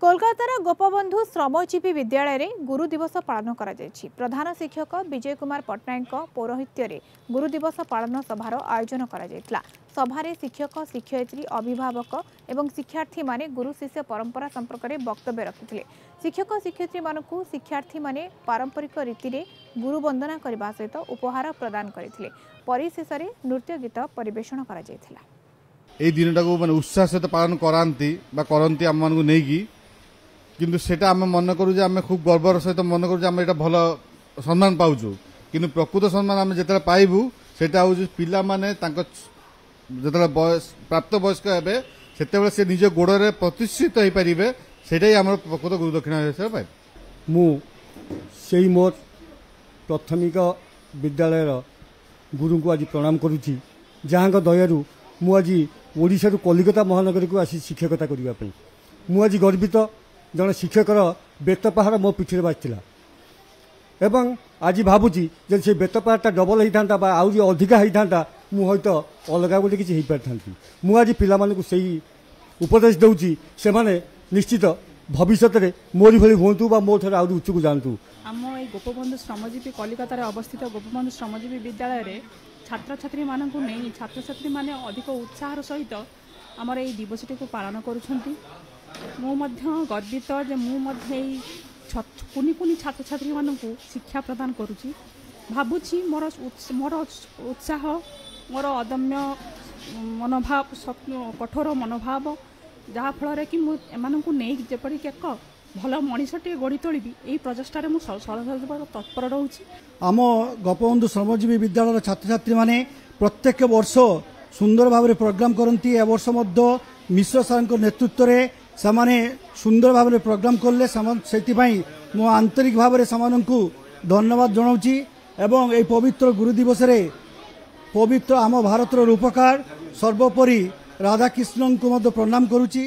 कोलकातार गोपबंधु श्रमजीवी विद्यालय में गुरु दिवस पालन करा जायछि। प्रधान शिक्षक विजय कुमार पट्टनायक पौरोहित्य रे गुरु दिवस पालन सभार आयोजन करा जायतिला। सभारे शिक्षक शिक्षयित्री अभिभावक एवं शिक्षार्थी माने गुरु शिष्य परंपरा संपर्क में वक्तव्य रखिथिले। शिक्षक शिक्षयित्री मानकु शिक्षार्थी माने पारंपरिक रीति रे गुरु वंदना करबा सहित उपहार प्रदान करथिले। परिशेष रे नृत्य गीत परिवेषण करा जायतिला। ए दिनटा को माने उत्साह सहित पालन करांती बा करंती हम मानकु नेकी किंतु सेटा आम मन करूँ आम खूब गर्वर सहित मन करूँ आम यहाँ भल सम्मान पाचु कि प्रकृत सम्मान आम जो पाइबू से पिला माने जो प्राप्त वयस्क हे से निज गोड़े प्रतिष्ठित हो पारे से आम प्रकृत गुरु दक्षिणा हिसाब पाए। मुझे मोर प्राथमिक विद्यालय गुरु को आज प्रणाम करुँची जहाँ दयारू मुझे ओडिशा कलिकता महानगर को आसी शिक्षकता करने मुझे गर्वित जड़े शिक्षकर बेत पहाड़ मो पिठी बाजला एवं आज भावुची जब से बेत पहाड़ा डबल होता आहरी अधिका होता मुझे तो अलग गोटे किसी हो पारि था। मुझे पिला से उपदेश दूची से माने निश्चित भविष्य में मोरी भली हूँ मो थे आहरी उच्च को जातु। आम ये गोपबंधु श्रमजीवी कलिकतार अवस्थित गोपबंधु श्रमजीवी विद्यालय छात्र छात्री मानू नहीं छात्र छात्री माने अधिक उत्साह सहित आमर ये दिवसटी को पालन करुछंती। मु गर्वित जे कुनी कुनी छात्र छात्री मानू शिक्षा प्रदान करुची भावुची मोर उत्साह मोर अदम्य मनोभाव कठोर मनोभाव जहाँ फल कि नहीं जेपरिक एक भल मनीषटे गढ़ी तोली यही प्रचेषार मुझे तत्पर रोची। आम गोपबंधु श्रमजीवी विद्यालय छात्र छात्री माने प्रत्येक वर्ष सुंदर भाव में प्रोग्राम करती। ए वर्ष मिश्र सार नेतृत्व में से सुंदर भाव में प्रोग्राम कले से मो आंतरिक भाव में धन्यवाद जनाऊँगी एवं ये पवित्र गुरु दिवस पवित्र आम भारतर रूपकार सर्वोपरि राधाकृष्णन को प्रणाम करुच्ची।